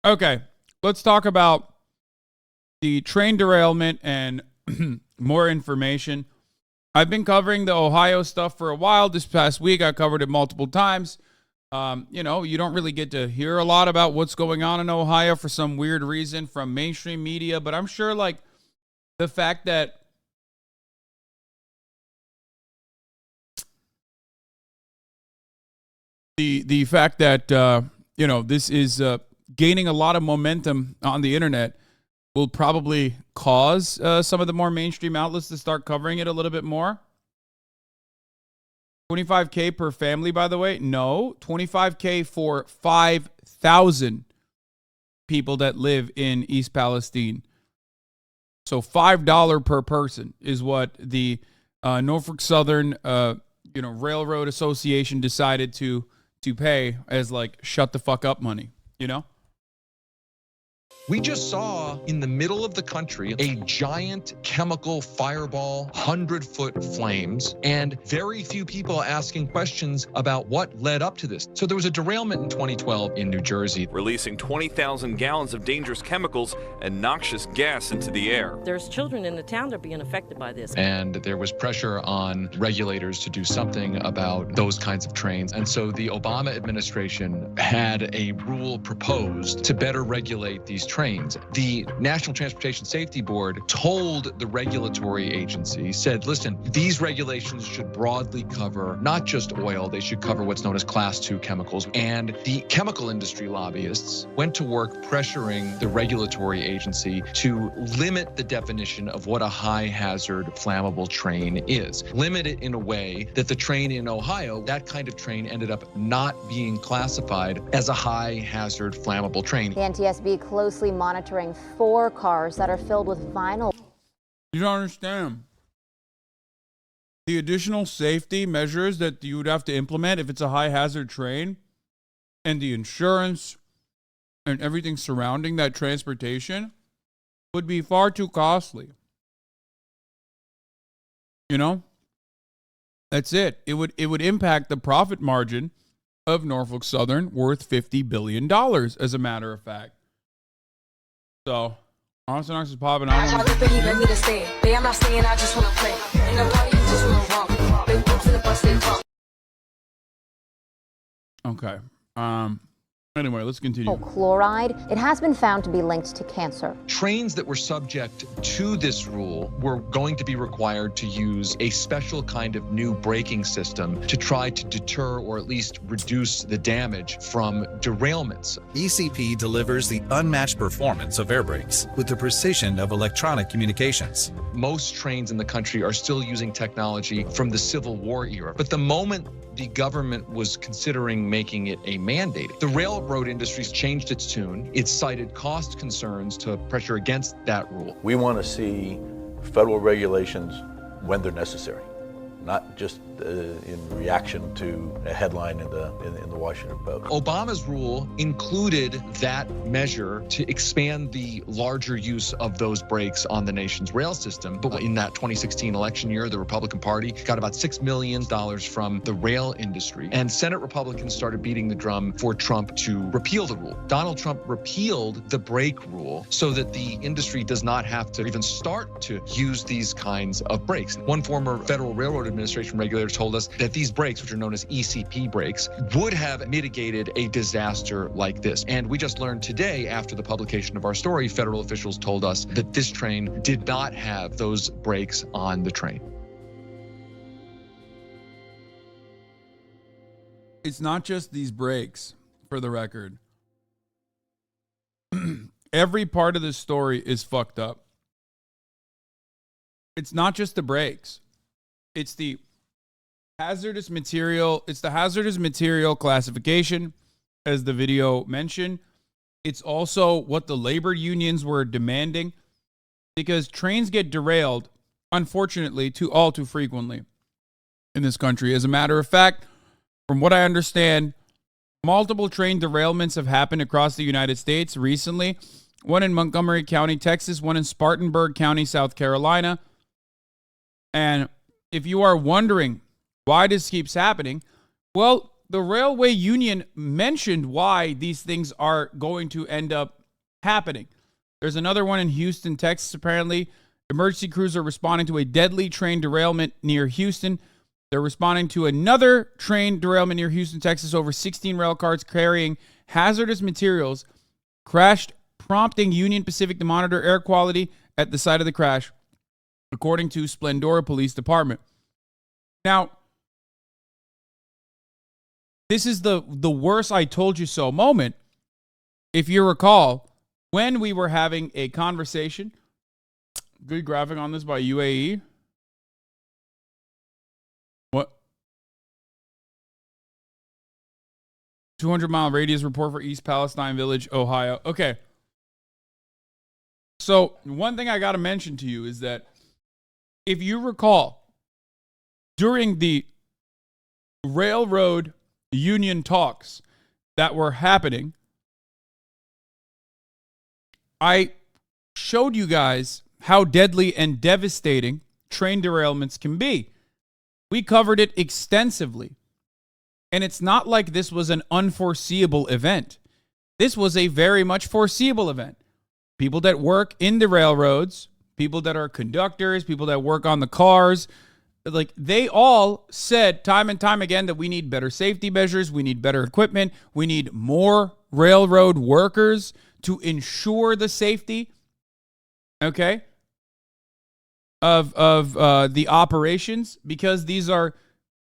Okay, let's talk about the train derailment and more information. I've been covering the Ohio stuff for a while. This past week, I covered it multiple times. You don't really get to hear a lot about what's going on in Ohio for some weird reason from mainstream media, but I'm sure like the fact that the fact that this is gaining a lot of momentum on the internet will probably cause some of the more mainstream outlets to start covering it a little bit more. $25K per family, by the way. No, $25K for 5,000 people that live in East Palestine. So $5 per person is what the Norfolk Southern Railroad Association decided to pay as like shut the fuck up money, We just saw in the middle of the country a giant chemical fireball, 100-foot flames, and very few people asking questions about what led up to this. So there was a derailment in 2012 in New Jersey, releasing 20,000 gallons of dangerous chemicals and noxious gas into the air. There's children in the town that are being affected by this. And there was pressure on regulators to do something about those kinds of trains. And so the Obama administration had a rule proposed to better regulate these trains. The National Transportation Safety Board told the regulatory agency, said, listen, these regulations should broadly cover not just oil, they should cover what's known as Class 2 chemicals. And the chemical industry lobbyists went to work pressuring the regulatory agency to limit the definition of what a high hazard flammable train is. Limit it in a way that the train in Ohio, that kind of train ended up not being classified as a high hazard flammable train. The NTSB closely monitoring 4 cars that are filled with vinyl. You don't understand. The additional safety measures that you would have to implement if it's a high hazard train, and the insurance and everything surrounding that transportation would be far too costly. That's it. It would impact the profit margin of Norfolk Southern, worth $50 billion, as a matter of fact. So, Honestly, is popping. I don't want to... Okay. Anyway, let's continue. Chloride, it has been found to be linked to cancer. Trains that were subject to this rule were going to be required to use a special kind of new braking system to try to deter or at least reduce the damage from derailments. ECP delivers the unmatched performance of air brakes with the precision of electronic communications. Most trains in the country are still using technology from the Civil War era. But the moment the government was considering making it a mandate, the railroad industry's changed its tune. It cited cost concerns to pressure against that rule. We want to see federal regulations when they're necessary, not just in reaction to a headline in the Washington Post. Obama's rule included that measure to expand the larger use of those brakes on the nation's rail system. But in that 2016 election year, the Republican Party got about $6 million from the rail industry, and Senate Republicans started beating the drum for Trump to repeal the rule. Donald Trump repealed the brake rule so that the industry does not have to even start to use these kinds of brakes. One former Federal Railroad Administration regulator told us that these brakes, which are known as ECP brakes, would have mitigated a disaster like this. And we just learned today, after the publication of our story, federal officials told us that this train did not have those brakes on the train. It's not just these brakes, for the record. Every part of this story is fucked up. It's not just the brakes. It's the hazardous material. It's the hazardous material classification, as the video mentioned. It's also what the labor unions were demanding, because trains get derailed, unfortunately, all too frequently in this country. As a matter of fact, from what I understand, multiple train derailments have happened across the United States recently. One in Montgomery County, Texas, one in Spartanburg County, South Carolina. And if you are wondering why this keeps happening, well, the railway union mentioned why these things are going to end up happening. There's another one in Houston, Texas, apparently. Emergency crews are responding to a deadly train derailment near Houston. They're responding to another train derailment near Houston, Texas. Over 16 rail cars carrying hazardous materials crashed, prompting Union Pacific to monitor air quality at the site of the crash, according to Splendora Police Department. Now, this is the worst I told you so moment. If you recall, when we were having a conversation, good graphic on this by UAE. What? 200-mile radius report for East Palestine Village, Ohio. Okay. So one thing I got to mention to you is that if you recall, during the railroad union talks that were happening, I showed you guys how deadly and devastating train derailments can be. We covered it extensively. And it's not like this was an unforeseeable event. This was a very much foreseeable event. People that work in the railroads, people that are conductors, people that work on the cars, like they all said time and time again that we need better safety measures, we need better equipment, we need more railroad workers to ensure the safety, okay, of the operations, because these are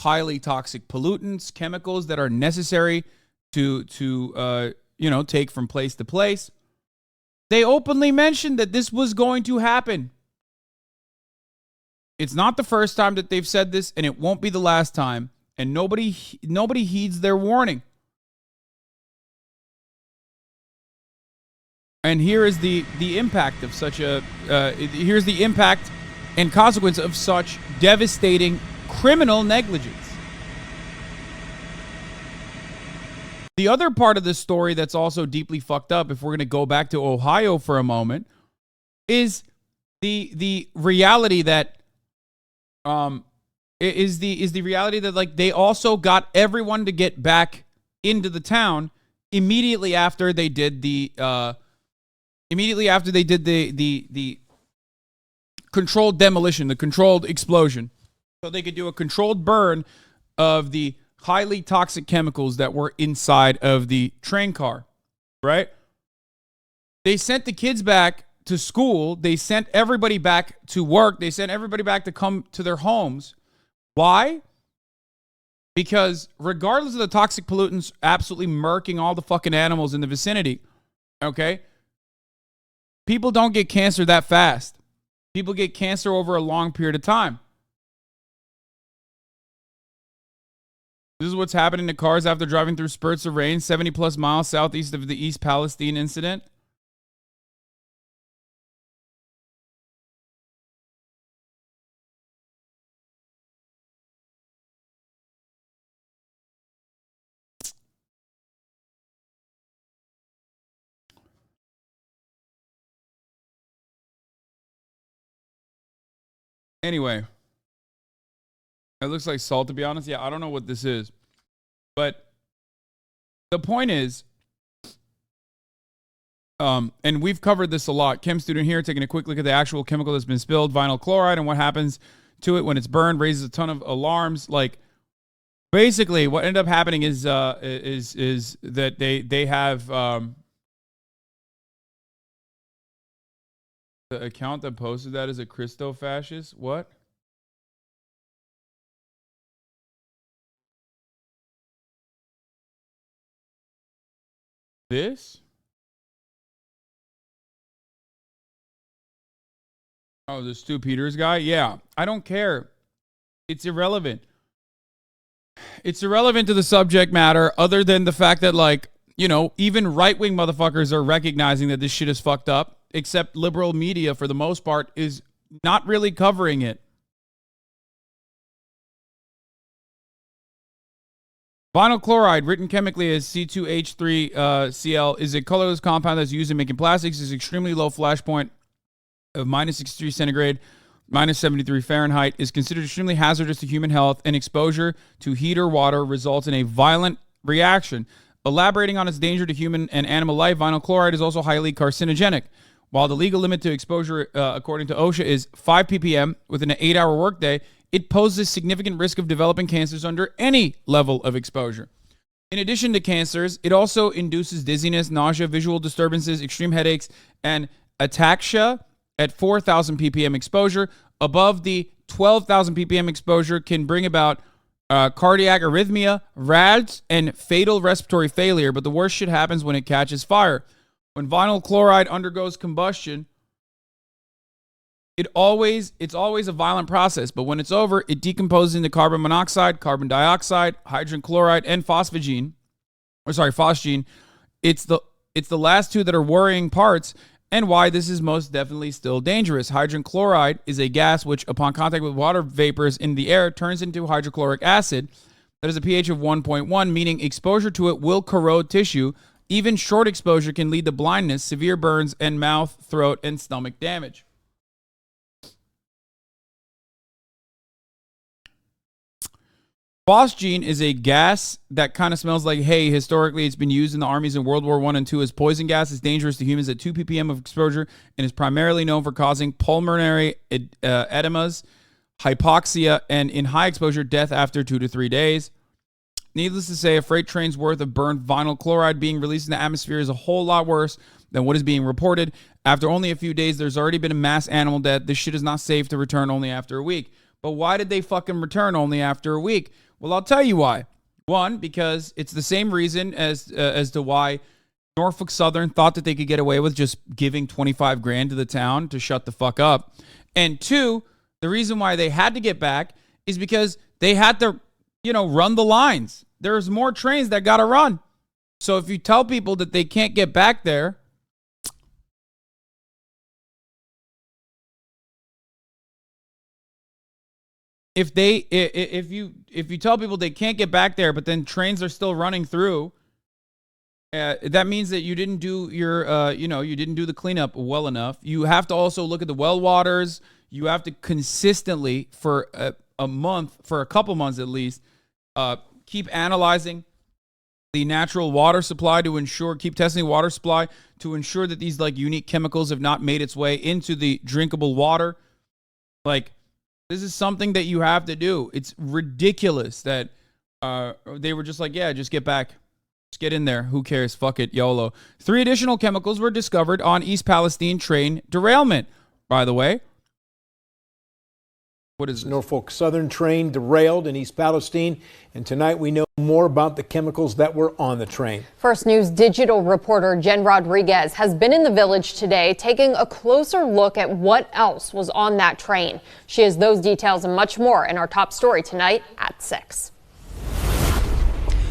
highly toxic pollutants, chemicals that are necessary to take from place to place. They openly mentioned that this was going to happen. It's not the first time that they've said this, and it won't be the last time. And nobody heeds their warning. And here is the impact of such a here's the impact and consequence of such devastating criminal negligence. The other part of this story that's also deeply fucked up, if we're going to go back to Ohio for a moment, is the reality that is the reality that like they also got everyone to get back into the town immediately after they did the controlled demolition, the controlled explosion, so they could do a controlled burn of the highly toxic chemicals that were inside of the train car, right? They sent the kids back to school. They sent everybody back to work. They sent everybody back to come to their homes. Why? Because regardless of the toxic pollutants absolutely murking all the fucking animals in the vicinity, okay, people don't get cancer that fast. People get cancer over a long period of time. This is what's happening to cars after driving through spurts of rain 70 plus miles southeast of the East Palestine incident. Anyway, it looks like salt, to be honest. Yeah, I don't know what this is. But the point is, and we've covered this a lot. Chem student here taking a quick look at the actual chemical that's been spilled, vinyl chloride, and what happens to it when it's burned, raises a ton of alarms. Like, basically, what ended up happening is that they have the account that posted that is a Christo-fascist. What? This? Oh, the Stu Peters guy? Yeah. I don't care. It's irrelevant. It's irrelevant to the subject matter other than the fact that, like, you know, even right-wing motherfuckers are recognizing that this shit is fucked up, except liberal media, for the most part, is not really covering it. Vinyl chloride, written chemically as C2H3Cl, is a colorless compound that's used in making plastics. It's extremely low flash point of minus 63 centigrade. minus 73 Fahrenheit, is considered extremely hazardous to human health, and exposure to heat or water results in a violent reaction. Elaborating on its danger to human and animal life, vinyl chloride is also highly carcinogenic. While the legal limit to exposure, according to OSHA, is 5 ppm within an 8-hour workday, it poses significant risk of developing cancers under any level of exposure. In addition to cancers, it also induces dizziness, nausea, visual disturbances, extreme headaches, and ataxia at 4,000 ppm exposure. Above the 12,000 ppm exposure can bring about cardiac arrhythmia, RADS, and fatal respiratory failure, but the worst shit happens when it catches fire. When vinyl chloride undergoes combustion, it's always a violent process, but when it's over, it decomposes into carbon monoxide, carbon dioxide, hydrogen chloride, and phosgene. It's the last two that are worrying parts, and why this is most definitely still dangerous. Hydrogen chloride is a gas which, upon contact with water vapors in the air, turns into hydrochloric acid that has a pH of 1.1, meaning exposure to it will corrode tissue. Even short exposure can lead to blindness, severe burns, and mouth, throat, and stomach damage. Phosgene is a gas that kind of smells like hay. Historically, it's been used in the armies in World War I and II as poison gas. It's dangerous to humans at 2 ppm of exposure and is primarily known for causing pulmonary edemas, hypoxia, and in high exposure, death after 2 to 3 days. Needless to say, a freight train's worth of burned vinyl chloride being released in the atmosphere is a whole lot worse than what is being reported. After only a few days, there's already been a mass animal death. This shit is not safe to return only after a week. But why did they fucking return only after a week? Well, I'll tell you why. One, because it's the same reason as to why Norfolk Southern thought that they could get away with just giving $25,000 to the town to shut the fuck up. And two, the reason why they had to get back is because they had to, run the lines. There's more trains that got to run. So if you tell people that they can't get back there, if you tell people they can't get back there, but then trains are still running through, that means that you didn't do your, you didn't do the cleanup well enough. You have to also look at the well waters. You have to consistently, for a month, for a couple months at least, keep analyzing the natural water supply keep testing the water supply to ensure that these unique chemicals have not made its way into the drinkable water. This is something that you have to do. It's ridiculous that they were just just get back. Just get in there. Who cares? Fuck it. YOLO. 3 additional chemicals were discovered on East Palestine train derailment, by the way. What is this? Norfolk Southern train derailed in East Palestine, and tonight we know more about the chemicals that were on the train. First News digital reporter Jen Rodriguez has been in the village today, taking a closer look at what else was on that train. She has those details and much more in our top story tonight at 6.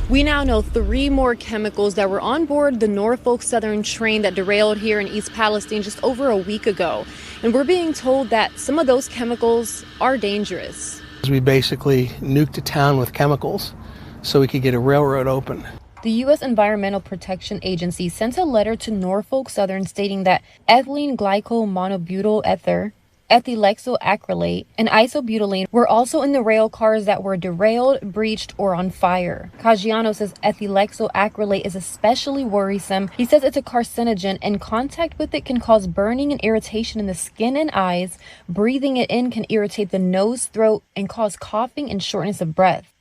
We now know 3 more chemicals that were on board the Norfolk Southern train that derailed here in East Palestine just over a week ago. And we're being told that some of those chemicals are dangerous. We basically nuked a town with chemicals so we could get a railroad open. The U.S. Environmental Protection Agency sent a letter to Norfolk Southern stating that ethylene glycol monobutyl ether, ethylexyl-acrylate, and isobutylene were also in the rail cars that were derailed, breached, or on fire. Caggiano says ethylexyl-acrylate is especially worrisome. He says it's a carcinogen, and contact with it can cause burning and irritation in the skin and eyes. Breathing it in can irritate the nose, throat, and cause coughing and shortness of breath.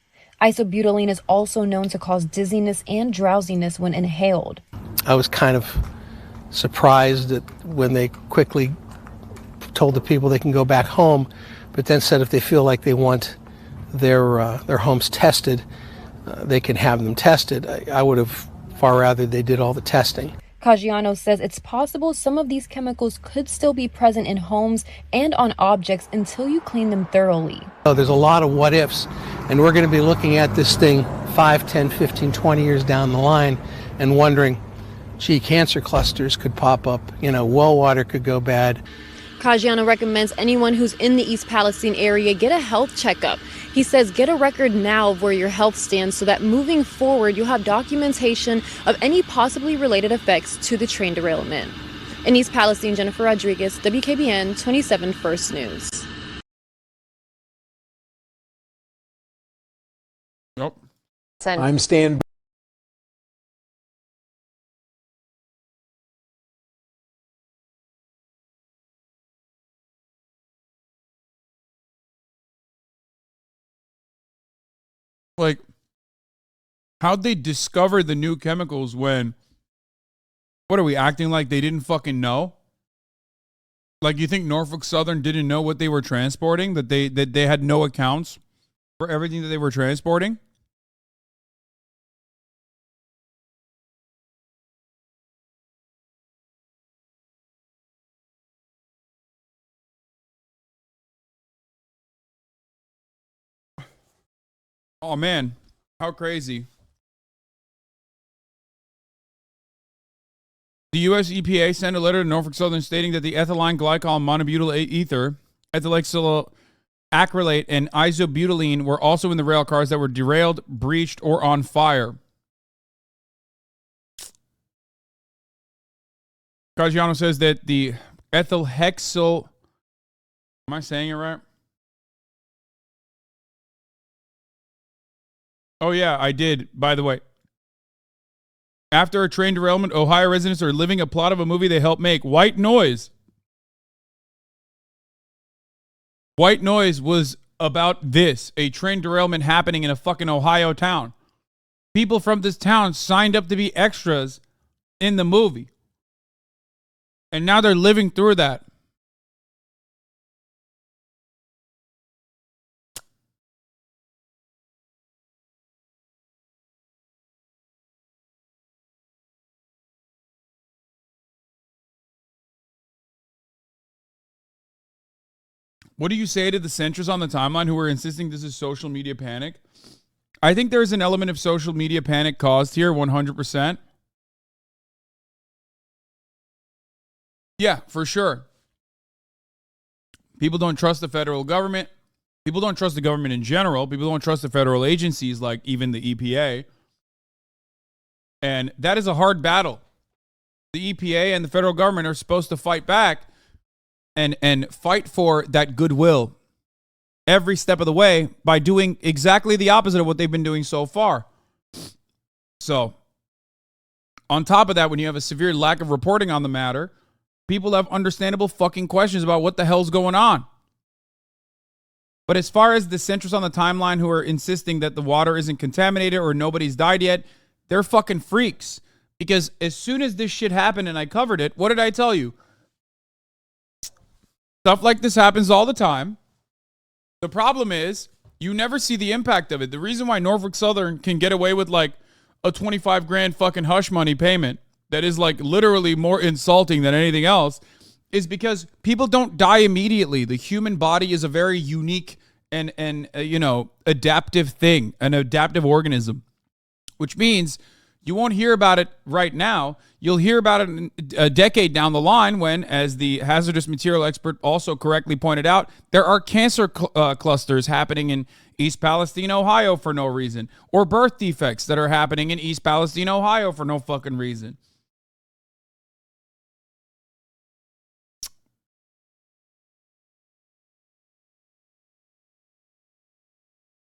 Isobutylene is also known to cause dizziness and drowsiness when inhaled. I was kind of surprised that when they quickly told the people they can go back home, but then said if they feel like they want their homes tested, they can have them tested. I would have far rather they did all the testing. Caggiano says it's possible some of these chemicals could still be present in homes and on objects until you clean them thoroughly. So there's a lot of what ifs, and we're going to be looking at this thing 5, 10, 15, 20 years down the line and wondering, gee, cancer clusters could pop up, well water could go bad. Caggiano recommends anyone who's in the East Palestine area get a health checkup. He says get a record now of where your health stands so that moving forward you'll have documentation of any possibly related effects to the train derailment. In East Palestine, Jennifer Rodriguez, WKBN 27 First News. Nope. I'm standing. Like, how'd they discover the new chemicals when, what are we acting like they didn't fucking know? Like, you think Norfolk Southern didn't know what they were transporting? That they had no accounts for everything that they were transporting? Oh man, how crazy. The U.S. EPA sent a letter to Norfolk Southern stating that the ethylene glycol monobutyl ether, ethyl acrylate, and isobutylene were also in the rail cars that were derailed, breached, or on fire. Caggiano says that the ethyl hexyl, am I saying it right? Oh yeah, I did, by the way. After a train derailment, Ohio residents are living a plot of a movie they helped make. White Noise. White Noise was about this, a train derailment happening in a fucking Ohio town. People from this town signed up to be extras in the movie. And now they're living through that. What do you say to the centrists on the timeline who are insisting this is social media panic? I think there is an element of social media panic caused here, 100%. Yeah, for sure. People don't trust the federal government. People don't trust the government in general. People don't trust the federal agencies like even the EPA. And that is a hard battle. The EPA and the federal government are supposed to fight back and fight for that goodwill every step of the way by doing exactly the opposite of what they've been doing so far. So, on top of that, when you have a severe lack of reporting on the matter, people have understandable fucking questions about what the hell's going on. But as far as the centrists on the timeline who are insisting that the water isn't contaminated or nobody's died yet, they're fucking freaks. Because as soon as this shit happened and I covered it, what did I tell you? Stuff like this happens all the time. The problem is you never see the impact of it. The reason why Norfolk Southern can get away with like a 25 grand fucking hush money payment that is like literally more insulting than anything else is because people don't die immediately. The human body is a very unique and adaptive thing, an adaptive organism, which means you won't hear about it right now. You'll hear about it a decade down the line when, as the hazardous material expert also correctly pointed out, there are cancer clusters happening in East Palestine, Ohio for no reason, or birth defects that are happening in East Palestine, Ohio for no fucking reason.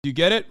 Do you get it?